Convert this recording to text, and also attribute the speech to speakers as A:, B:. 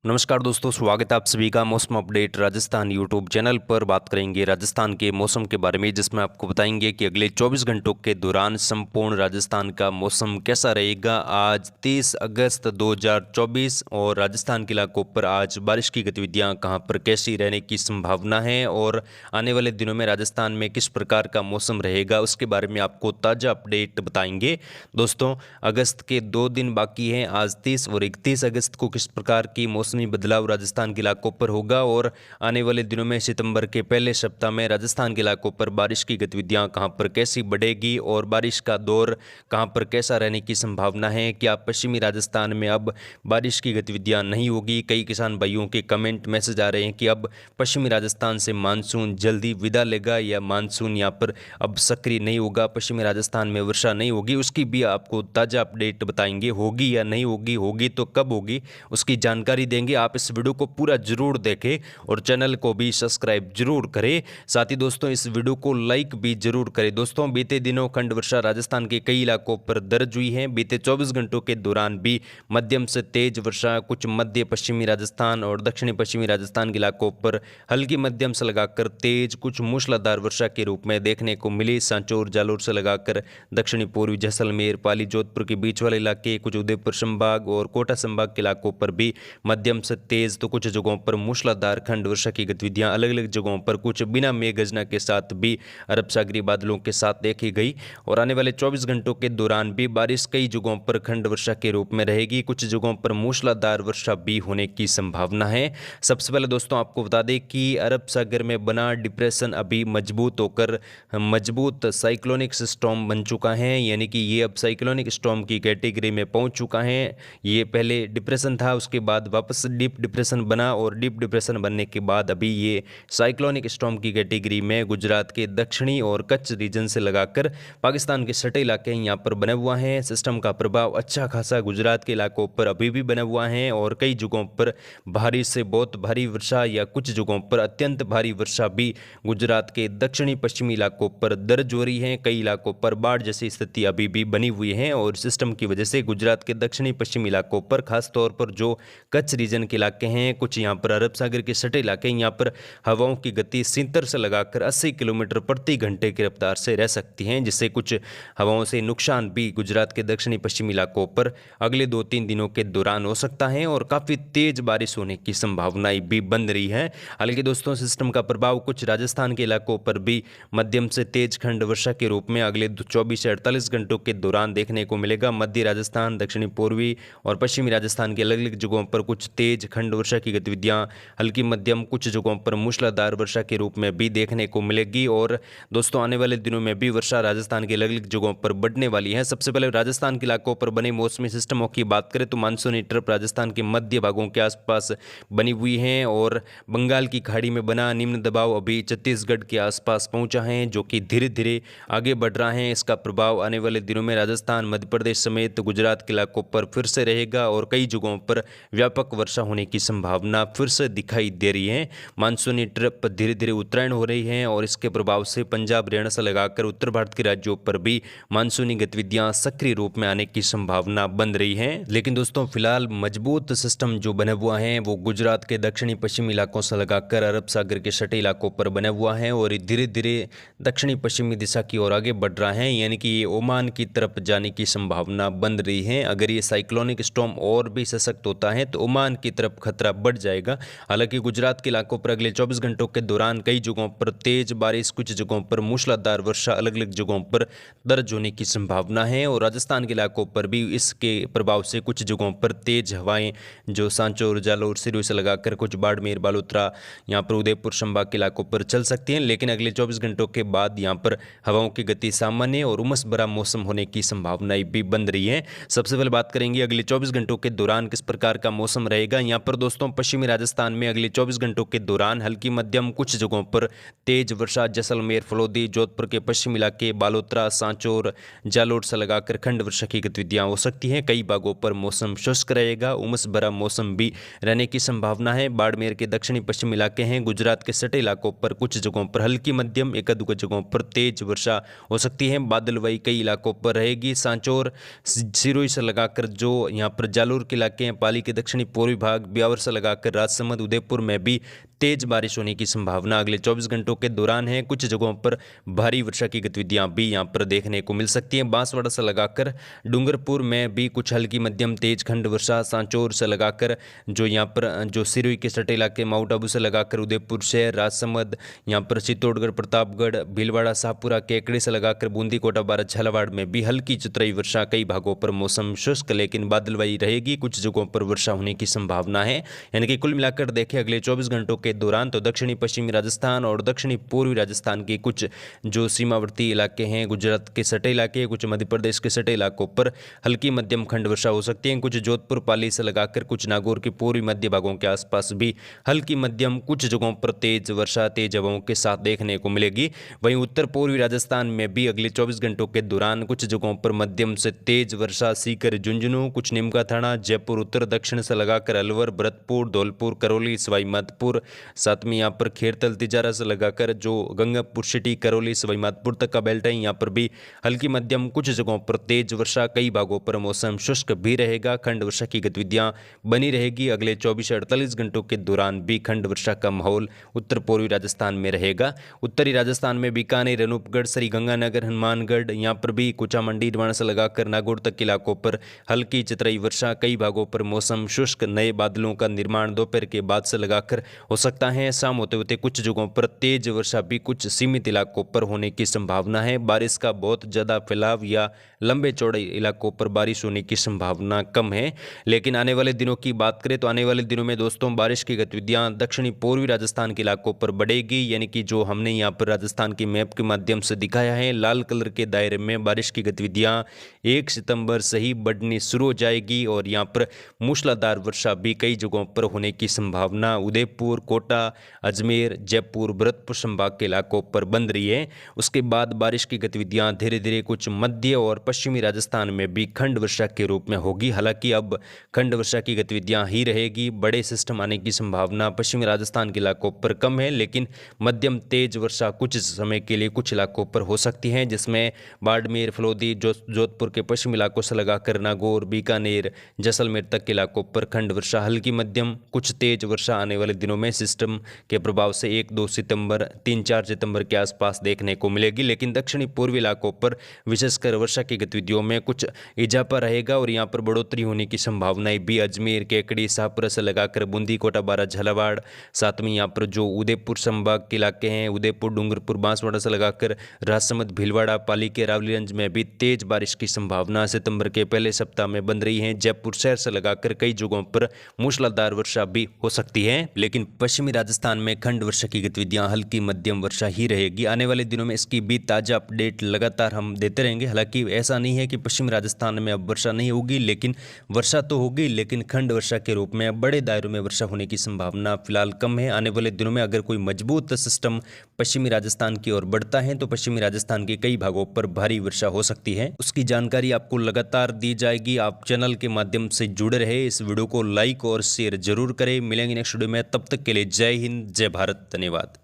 A: नमस्कार दोस्तों, स्वागत है आप सभी का मौसम अपडेट राजस्थान यूट्यूब चैनल पर। बात करेंगे राजस्थान के मौसम के बारे में, जिसमें आपको बताएंगे कि अगले 24 घंटों के दौरान संपूर्ण राजस्थान का मौसम कैसा रहेगा। आज 30 अगस्त 2024 और राजस्थान के इलाकों पर आज बारिश की गतिविधियां कहां पर कैसी रहने की संभावना है और आने वाले दिनों में राजस्थान में किस प्रकार का मौसम रहेगा, उसके बारे में आपको ताज़ा अपडेट बताएंगे। दोस्तों, अगस्त के 2 दिन बाकी हैं, आज 30 और 31 अगस्त को किस प्रकार की मौसमी बदलाव राजस्थान के इलाकों पर होगा और आने वाले दिनों में सितंबर के पहले सप्ताह में राजस्थान के इलाकों पर बारिश की गतिविधियां कहां पर कैसी बढ़ेगी और बारिश का दौर कहां पर कैसा रहने की संभावना है। क्या पश्चिमी राजस्थान में अब बारिश की गतिविधियां नहीं होगी? कई किसान भाइयों के कमेंट मैसेज आ रहे हैं कि अब पश्चिमी राजस्थान से मानसून जल्दी विदा लेगा या मानसून यहाँ पर अब सक्रिय नहीं होगा, पश्चिमी राजस्थान में वर्षा नहीं होगी। उसकी भी आपको ताज़ा अपडेट बताएंगे, होगी या नहीं होगी, होगी तो कब होगी, उसकी जानकारी देंगे। आप इस वीडियो को पूरा जरूर देखें और चैनल को भी सब्सक्राइब जरूर करें। साथ ही दोस्तों, इस वीडियो को लाइक भी जरूर करें। दोस्तों, बीते दिनों खंड वर्षा राजस्थान के कई इलाकों पर दर्ज हुई है। बीते 24 घंटों के दौरान भी मध्यम से तेज वर्षा कुछ मध्य पश्चिमी राजस्थान और दक्षिणी पश्चिमी राजस्थान के इलाकों पर हल्की मध्यम से लगाकर तेज कुछ मूसलाधार वर्षा के रूप में देखने को मिली। सांचौर जालोर से लगाकर दक्षिणी पूर्वी जैसलमेर पाली जोधपुर के बीच वाले इलाके, कुछ उदयपुर संभाग और कोटा संभाग के इलाकों पर भी मध्यम से तेज तो कुछ जगहों पर मूसलाधार खंड वर्षा की गतिविधियां अलग अलग जगहों पर कुछ बिना मेघ गर्जना के साथ भी अरब सागरी बादलों के साथ देखी गई। और आने वाले 24 घंटों के दौरान भी बारिश कई जगहों पर खंड वर्षा के रूप में रहेगी, कुछ जगहों पर मूसलाधार वर्षा भी होने की संभावना है। सबसे पहले दोस्तों आपको बता दें कि अरब सागर में बना डिप्रेशन अभी मजबूत होकर मजबूत साइक्लोनिक स्टॉर्म बन चुका है, यानी कि ये अब साइक्लोनिक स्टॉर्म की कैटेगरी में पहुंच चुका है। ये पहले डिप्रेशन था, उसके बाद वापस डीप डिप्रेशन बना और डीप डिप्रेशन बनने के बाद अभी ये साइक्लोनिक स्टॉर्म की कैटेगरी में गुजरात के दक्षिणी और कच्छ रीजन से लगाकर पाकिस्तान के सटे इलाके यहाँ पर बने हुआ है। सिस्टम का प्रभाव अच्छा खासा गुजरात के इलाकों पर अभी भी बना हुआ है और कई जगहों पर भारी से बहुत भारी वर्षा या कुछ जगहों पर अत्यंत भारी वर्षा भी गुजरात के दक्षिणी पश्चिमी इलाकों पर दर्ज हो रही है। कई इलाकों पर बाढ़ जैसी स्थिति अभी भी बनी हुई है और सिस्टम की वजह से गुजरात के दक्षिणी पश्चिमी इलाकों पर खासतौर पर जो कच्छ रीजन के इलाके हैं, कुछ यहाँ पर अरब सागर के सटे इलाके, यहाँ पर हवाओं की गति 70 से लगाकर 80 किलोमीटर प्रति घंटे की रफ्तार से रह सकती हैं, जिससे कुछ हवाओं से नुकसान भी गुजरात के दक्षिणी पश्चिमी इलाकों पर अगले 2-3 दिनों के दौरान हो सकता है और काफ़ी तेज बारिश होने की संभावनाएं भी बन रही है। हालांकि दोस्तों, सिस्टम का प्रभाव कुछ राजस्थान के इलाकों पर भी मध्यम से तेज खंड वर्षा के रूप में अगले 24 से 48 घंटों के दौरान देखने को मिलेगा। मध्य राजस्थान, दक्षिणी पूर्वी और पश्चिमी राजस्थान के अलग अलग जगहों पर कुछ तेज खंड वर्षा की गतिविधियां हल्की मध्यम, कुछ जगहों पर मूसलाधार वर्षा के रूप में भी देखने को मिलेगी। और दोस्तों, आने वाले दिनों में भी वर्षा राजस्थान के अलग अलग जगहों पर बढ़ने वाली है। सबसे पहले राजस्थान के इलाकों पर बने मौसमी सिस्टमों की बात करें तो मानसूनी ट्रफ राजस्थान के मध्य भागों के आसपास बनी हुई है और बंगाल की खाड़ी में बना निम्न दबाव अभी छत्तीसगढ़ के आसपास पहुंचा है, जो कि धीरे धीरे आगे बढ़ रहा है। इसका प्रभाव आने वाले दिनों में राजस्थान, मध्य प्रदेश समेत गुजरात के इलाकों पर फिर से रहेगा और कई जगहों पर व्यापक वर्षा होने की संभावना फिर से दिखाई दे रही है। मानसूनी ट्रफ धीरे धीरे उत्तरायण हो रही है और इसके प्रभाव से पंजाब, हरियाणा से लगाकर उत्तर भारत के राज्यों पर भी मानसूनी गतिविधियां सक्रिय रूप में आने की संभावना बन रही है। लेकिन दोस्तों, फिलहाल मजबूत सिस्टम जो बना हुआ है वो गुजरात के दक्षिणी पश्चिमी इलाकों से लगाकर अरब सागर के सटे इलाकों पर बना हुआ है और धीरे धीरे दक्षिणी पश्चिमी दिशा की ओर आगे बढ़ रहा है, यानी कि ये ओमान की तरफ जाने की संभावना बन रही है। अगर ये साइक्लोनिक स्टॉर्म और भी सशक्त होता है तो ओमान की तरफ खतरा बढ़ जाएगा। हालांकि गुजरात के इलाकों पर अगले 24 घंटों के दौरान कई जगहों पर तेज बारिश, कुछ जगहों पर मूसलाधार वर्षा अलग अलग जगहों पर दर्ज होने की संभावना है और राजस्थान के इलाकों पर भी इसके प्रभाव से कुछ जगहों पर तेज हवाएं जो सांचौर, जालोर, सिरोही से लगाकर कुछ बाड़मेर, बालोतरा, यहाँ पर उदयपुर संभाग के इलाकों पर चल सकती हैं। लेकिन अगले 24 घंटों के बाद यहाँ पर हवाओं की गति सामान्य और उमस भरा मौसम होने की संभावनाएं भी बन रही है। सबसे पहले बात करेंगे अगले 24 घंटों के दौरान किस प्रकार का मौसम रहेगा। यहाँ पर दोस्तों, पश्चिमी राजस्थान में अगले 24 घंटों के दौरान हल्की मध्यम, कुछ जगहों पर तेज वर्षा जैसलमेर, फलोदी, जोधपुर के पश्चिमी इलाके, बालोतरा, सांचौर, जालोर से लगाकर खंड वर्षा की गतिविधियां हो सकती हैं। कई भागों पर मौसम शुष्क रहेगा, उमस भरा मौसम भी रहने की संभावना है। बाड़मेर के दक्षिणी पश्चिमी इलाके हैं, गुजरात के सटे इलाकों पर कुछ जगहों पर हल्की मध्यम, एक आध जगहों पर तेज वर्षा हो सकती है। बादलवाई कई इलाकों पर रहेगी। सांचौर, सिरोही से लगाकर जो यहाँ पर जालोर के इलाके हैं, पाली के दक्षिणी पूर्वी विभाग, ब्यावर से लगाकर राजसमंद, उदयपुर में भी तेज बारिश होने की संभावना अगले 24 घंटों के दौरान है। कुछ जगहों पर भारी वर्षा की गतिविधियां भी यहां पर देखने को मिल सकती हैं। बांसवाड़ा से लगाकर डूंगरपुर में भी कुछ हल्की मध्यम तेज खंड वर्षा, सांचौर से लगाकर जो यहां पर जो सिरोही के सटे इलाके, माउंट आबू से लगाकर उदयपुर शहर, राजसमंद, यहां पर चित्तौड़गढ़, प्रतापगढ़, भीलवाड़ा, शाहपुरा, केकड़ी से लगाकर बूंदी, कोटा, बारा, झालावाड़ में भी हल्की चतुराई वर्षा। कई भागों पर मौसम शुष्क लेकिन बादलवाई रहेगी। कुछ जगहों पर वर्षा होने की संभावना है। यानी कि कुल मिलाकर देखें अगले 24 घंटों के दौरान तो दक्षिणी पश्चिमी राजस्थान और दक्षिणी पूर्वी राजस्थान के कुछ जो सीमावर्ती इलाके हैं, गुजरात के सटे इलाके, कुछ मध्य प्रदेश के सटे इलाकों पर हल्की मध्यम खंड वर्षा हो सकती है। कुछ जोधपुर, पाली से लगाकर कुछ नागौर के पूर्वी मध्य भागों के आसपास भी हल्की मध्यम, कुछ जगहों पर तेज वर्षा तेज हवाओं के साथ देखने को मिलेगी। वहीं उत्तर पूर्वी राजस्थान में भी अगले 24 घंटों के दौरान कुछ जगहों पर मध्यम से तेज वर्षा, सीकर, झुंझुनू, कुछ नीमका थाना, जयपुर उत्तर दक्षिण से लगाकर अलवर, भरतपुर, धौलपुर, करौली, सवाई माधोपुर, साथ में यहाँ पर खेरतल, तिजारा से लगाकर जो गंगापुर सिटी, करौली, सवाई माधोपुर तक का बेल्ट है, यहाँ पर भी हल्की मध्यम, कुछ जगहों पर तेज वर्षा। कई भागों पर मौसम शुष्क भी रहेगा। खंड वर्षा की गतिविधियां बनी रहेगी। अगले 24 से 48 घंटों के दौरान भी खंड वर्षा का माहौल उत्तर पूर्वी राजस्थान में रहेगा। उत्तरी राजस्थान में बीकानेर, अनूपगढ़, श्रीगंगानगर, हनुमानगढ़, यहाँ पर भी कुचामंडी, डवाणा से लगाकर नागौर तक के इलाकों पर हल्की चतराई वर्षा। कई भागों पर मौसम शुष्क, नए बादलों का निर्माण दोपहर के बाद से लगाकर हो सकता है। शाम होते होते कुछ जगहों पर तेज वर्षा भी कुछ सीमित इलाकों पर होने की संभावना है। बारिश का बहुत ज़्यादा फैलाव या लंबे चौड़े इलाकों पर बारिश होने की संभावना कम है। लेकिन आने वाले दिनों की बात करें तो आने वाले दिनों में दोस्तों बारिश की गतिविधियां दक्षिणी पूर्वी राजस्थान के इलाकों पर बढ़ेगी। यानी कि जो हमने यहाँ पर राजस्थान की मैप के माध्यम से दिखाया है, लाल कलर के दायरे में बारिश की गतिविधियां 1 सितंबर से ही बढ़नी शुरू हो जाएगी और यहाँ पर मूसलाधार वर्षा भी कई जगहों पर होने की संभावना उदयपुर, कोटा, अजमेर, जयपुर, भरतपुर संभाग के इलाकों पर बन रही है। उसके बाद बारिश की गतिविधियां धीरे धीरे कुछ मध्य और पश्चिमी राजस्थान में भी खंड वर्षा के रूप में होगी। हालांकि अब खंड वर्षा की गतिविधियां ही रहेगी। बड़े सिस्टम आने की संभावना पश्चिमी राजस्थान के इलाकों पर कम है, लेकिन मध्यम तेज वर्षा कुछ समय के लिए कुछ इलाकों पर हो सकती है, जिसमें बाड़मेर, फलोदी, जोधपुर के पश्चिमी इलाकों से लगाकर नागौर, बीकानेर, जैसलमेर तक के इलाकों पर खंड वर्षा हल्की मध्यम, कुछ तेज वर्षा आने वाले दिनों में सिस्टम के प्रभाव से 1-2 सितंबर, 3-4 सितंबर के आसपास देखने को मिलेगी। लेकिन दक्षिणी पूर्वी इलाकों पर विशेषकर वर्षा की गतिविधियों में कुछ इजाफा रहेगा और यहाँ पर बढ़ोतरी होने की संभावनाएं भी अजमेर, केकड़ी, शाहपुरा से लगाकर बूंदी, कोटा, बारा, झालावाड़, साथ में यहाँ पर जो उदयपुर संभाग के इलाके हैं, उदयपुर, डूंगरपुर, बांसवाड़ा से लगाकर राजसमंद, भीलवाड़ा, पाली के रावलीगंज में भी तेज बारिश की संभावना सितंबर के पहले सप्ताह में बन रही है। जयपुर शहर से लगाकर कई जगहों पर मूसलाधार वर्षा भी हो सकती है। लेकिन पश्चिमी राजस्थान में खंड वर्षा की गतिविधियां हल्की मध्यम वर्षा ही रहेगी। आने वाले दिनों में इसकी भी ताज़ा अपडेट लगातार हम देते रहेंगे। हालांकि ऐसा नहीं है कि पश्चिमी राजस्थान में अब वर्षा नहीं होगी, लेकिन वर्षा तो होगी, लेकिन खंड वर्षा के रूप में बड़े दायरों में वर्षा होने की संभावना फिलहाल कम है। आने वाले दिनों में अगर कोई मजबूत सिस्टम पश्चिमी राजस्थान की ओर बढ़ता है तो पश्चिमी राजस्थान के कई भागों पर भारी वर्षा हो सकती है। उसकी जानकारी आपको लगातार दी जाएगी। आप चैनल के माध्यम से जुड़े रहे। इस वीडियो को लाइक और शेयर जरूर करें। मिलेंगे नेक्स्ट वीडियो में, तब तक के लिए जय हिंद, जय भारत, धन्यवाद।